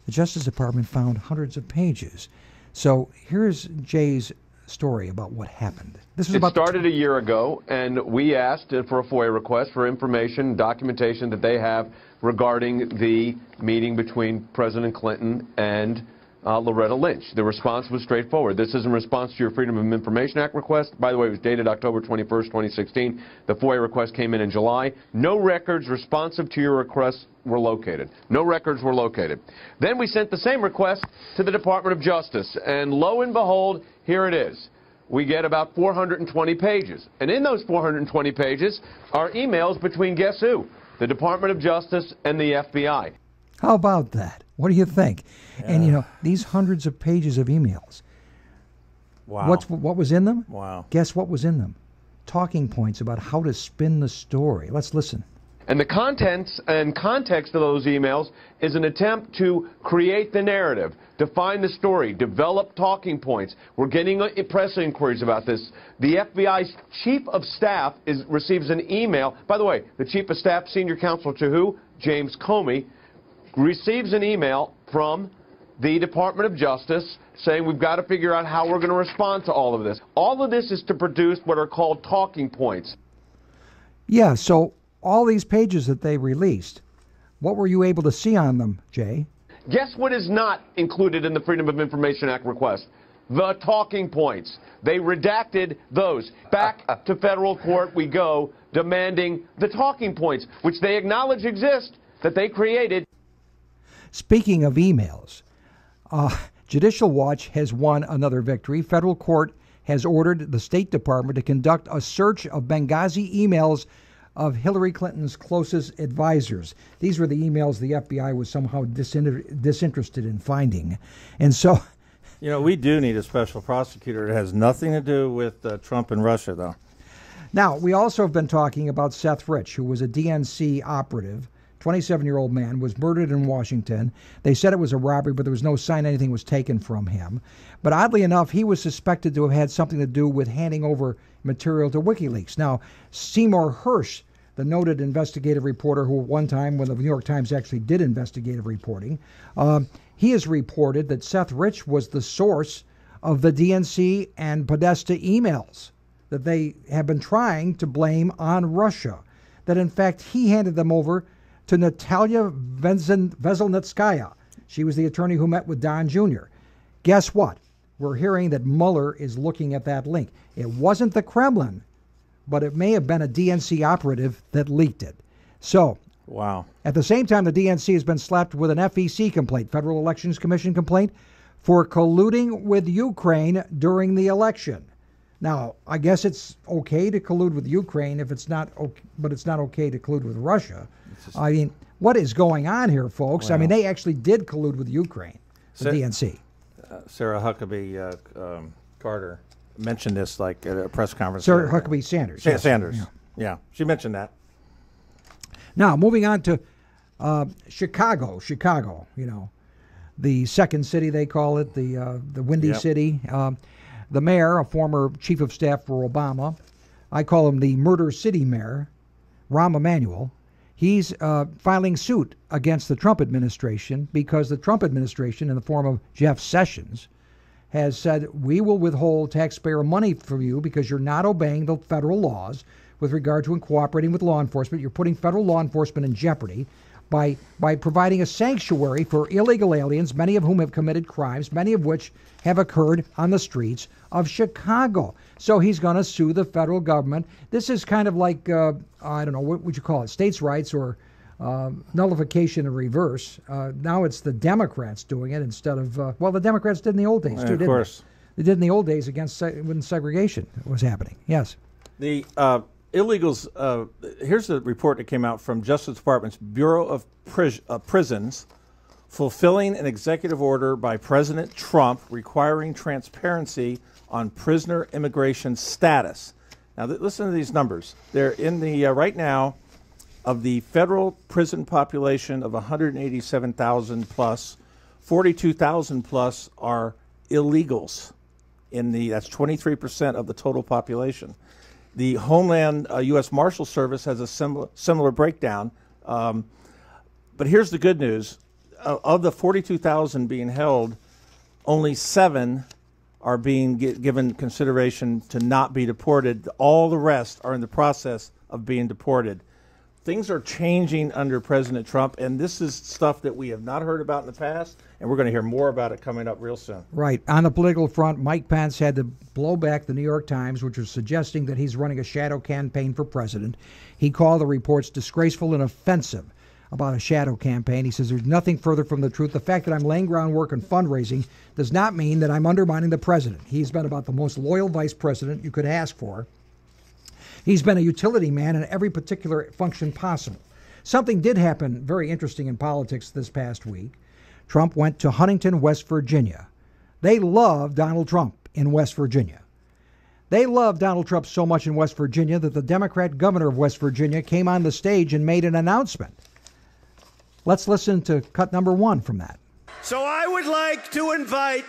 the Justice Department found hundreds of pages. So here's Jay's story about what happened. It started a year ago, and we asked for a FOIA request for information, documentation that they have regarding the meeting between President Clinton and Loretta Lynch. The response was straightforward. This is in response to your Freedom of Information Act request. By the way, it was dated October 21st, 2016. The FOIA request came in July. No records responsive to your request were located. No records were located. Then we sent the same request to the Department of Justice, and lo and behold, here it is. We get about 420 pages. And in those 420 pages are emails between guess who? The Department of Justice and the FBI. How about that? What do you think? Yeah. And, these hundreds of pages of emails. Wow. What was in them? Wow. Guess what was in them? Talking points about how to spin the story. Let's listen. And the contents and context of those emails is an attempt to create the narrative, define the story, develop talking points. We're getting press inquiries about this. The FBI's chief of staff receives an email. By the way, the chief of staff, senior counsel to who? James Comey, receives an email from the Department of Justice saying we've got to figure out how we're going to respond to all of this. All of this is to produce what are called talking points. Yeah, so all these pages that they released, what were you able to see on them, Jay? Guess what is not included in the Freedom of Information Act request? The talking points. They redacted those. Back to federal court we go, demanding the talking points, which they acknowledge exist, that they created. Speaking of emails, Judicial Watch has won another victory. Federal court has ordered the State Department to conduct a search of Benghazi emails of Hillary Clinton's closest advisors. These were the emails the FBI was somehow disinterested in finding. And so... we do need a special prosecutor. It has nothing to do with Trump and Russia, though. Now, we also have been talking about Seth Rich, who was a DNC operative. 27-year-old man was murdered in Washington. They said it was a robbery, but there was no sign anything was taken from him. But oddly enough, he was suspected to have had something to do with handing over material to WikiLeaks. Now, Seymour Hersh, the noted investigative reporter who at one time, when the New York Times actually did investigative reporting, he has reported that Seth Rich was the source of the DNC and Podesta emails that they have been trying to blame on Russia. That, in fact, he handed them over to Natalia Veselnitskaya. She was the attorney who met with Don Jr. Guess what? We're hearing that Mueller is looking at that link. It wasn't the Kremlin, but it may have been a DNC operative that leaked it. So, wow. At the same time, the DNC has been slapped with an FEC complaint, Federal Elections Commission complaint, for colluding with Ukraine during the election. Now, I guess it's okay to collude with Ukraine if it's not okay, but it's not okay to collude with Russia. I mean, what is going on here, folks? Wow. I mean, they actually did collude with Ukraine, the DNC. Sarah Huckabee Carter mentioned this at a press conference. Sarah Huckabee Sanders. Yes. Sanders. Yeah, she mentioned that. Now, moving on to Chicago, the second city, they call it, the Windy City. The mayor, a former chief of staff for Obama, I call him the Murder City Mayor, Rahm Emanuel. He's filing suit against the Trump administration because the Trump administration, in the form of Jeff Sessions, has said, we will withhold taxpayer money from you because you're not obeying the federal laws with regard to cooperating with law enforcement. You're putting federal law enforcement in jeopardy by providing a sanctuary for illegal aliens, many of whom have committed crimes, many of which have occurred on the streets of Chicago. So he's going to sue the federal government. This is kind of like, I don't know, what would you call it, states' rights or nullification in reverse. Now it's the Democrats doing it instead of, the Democrats did in the old days, too, didn't they? They did in the old days against when segregation was happening. Yes. The illegals, here's the report that came out from Justice Department's Bureau of Prisons, fulfilling an executive order by President Trump requiring transparency on prisoner immigration status. Now, listen to these numbers. They're in the, right now, of the federal prison population of 187,000 plus, 42,000 plus are illegals. That's 23% of the total population. The Homeland U.S. Marshal Service has a similar breakdown. But here's the good news. Of the 42,000 being held, only 7 are being given consideration to not be deported. All the rest are in the process of being deported. Things are changing under President Trump, and this is stuff that we have not heard about in the past, and we're going to hear more about it coming up real soon. Right. On the political front, Mike Pence had to blow back the New York Times, which was suggesting that he's running a shadow campaign for president. He called the reports disgraceful and offensive about a shadow campaign. He says there's nothing further from the truth. The fact that I'm laying groundwork and fundraising does not mean that I'm undermining the president. He's been about the most loyal vice president you could ask for. He's been a utility man in every particular function possible. Something did happen very interesting in politics this past week. Trump went to Huntington, West Virginia. They love Donald Trump in West Virginia. They love Donald Trump so much in West Virginia that the Democrat governor of West Virginia came on the stage and made an announcement. Let's listen to cut number 1 from that. So I would like to invite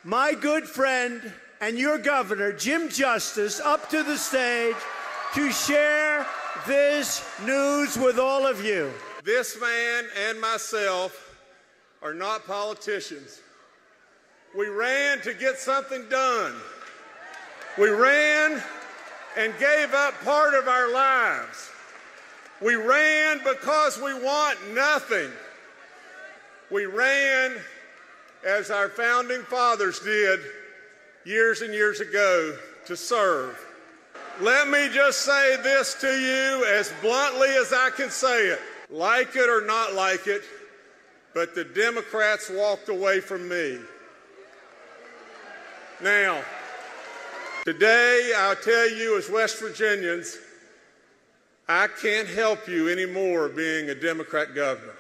my good friend and your governor, Jim Justice, up to the stage to share this news with all of you. This man and myself are not politicians. We ran to get something done. We ran and gave up part of our lives. We ran because we want nothing. We ran as our founding fathers did years and years ago, to serve. Let me just say this to you as bluntly as I can say it. Like it or not like it, but the Democrats walked away from me. Now, today I'll tell you as West Virginians, I can't help you anymore being a Democrat governor.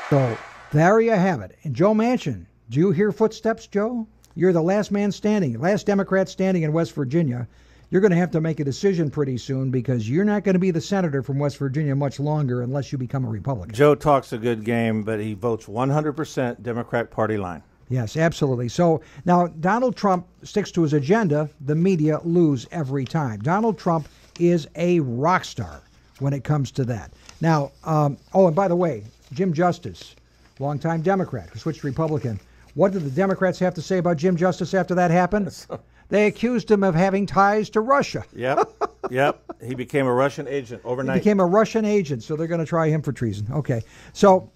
So there you have it. And Joe Manchin, do you hear footsteps, Joe? You're the last man standing, last Democrat standing in West Virginia. You're going to have to make a decision pretty soon because you're not going to be the senator from West Virginia much longer unless you become a Republican. Joe talks a good game, but he votes 100% Democrat party line. Yes, absolutely. So now Donald Trump sticks to his agenda. The media lose every time. Donald Trump is a rock star when it comes to that. Now, and by the way, Jim Justice, longtime Democrat who switched Republican. What did the Democrats have to say about Jim Justice after that happened? They accused him of having ties to Russia. Yep. He became a Russian agent overnight. He became a Russian agent, so they're going to try him for treason. Okay. So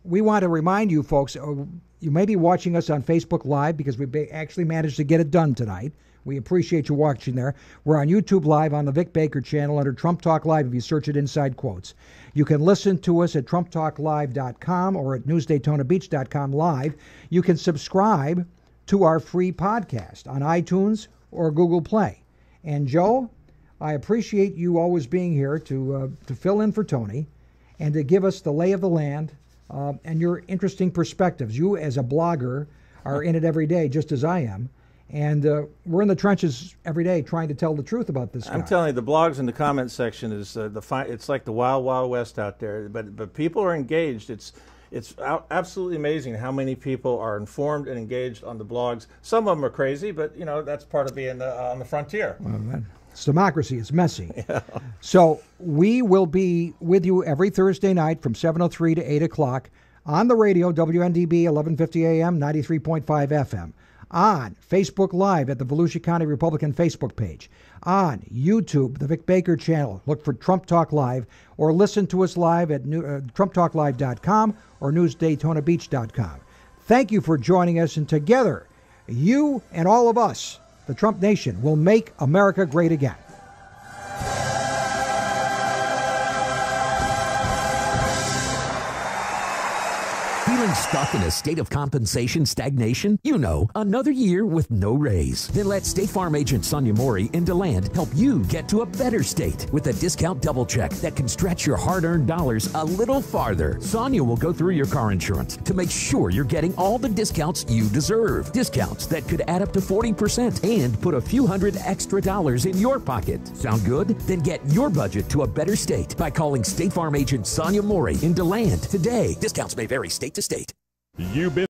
we want to remind you folks, you may be watching us on Facebook Live because we actually managed to get it done tonight. We appreciate you watching there. We're on YouTube Live on the Vic Baker channel under Trump Talk Live if you search it inside quotes. You can listen to us at TrumpTalkLive.com or at NewsDaytonaBeach.com live. You can subscribe to our free podcast on iTunes or Google Play. And Joe, I appreciate you always being here to fill in for Tony and to give us the lay of the land and your interesting perspectives. You as a blogger are in it every day, just as I am. And we're in the trenches every day trying to tell the truth about this guy. I'm telling you, the blogs in the comment section is it's like the wild, wild west out there. But people are engaged. It's absolutely amazing how many people are informed and engaged on the blogs. Some of them are crazy, but that's part of being on the frontier. Well, it's democracy. It's messy. Yeah. So we will be with you every Thursday night from 7:03 to 8 o'clock on the radio, WNDB 1150 AM, 93.5 FM. On Facebook Live at the Volusia County Republican Facebook page, on YouTube, the Vic Baker channel. Look for Trump Talk Live, or listen to us live at TrumpTalkLive.com or NewsDaytonaBeach.com. Thank you for joining us, and together, you and all of us, the Trump Nation, will make America great again. Feeling stuck in a state of compensation stagnation? You know, another year with no raise. Then let State Farm agent Sonia Mori in DeLand help you get to a better state with a discount double check that can stretch your hard-earned dollars a little farther. Sonia will go through your car insurance to make sure you're getting all the discounts you deserve. Discounts that could add up to 40% and put a few hundred extra dollars in your pocket. Sound good? Then get your budget to a better state by calling State Farm agent Sonia Mori in DeLand today. Discounts may vary state to state. You've been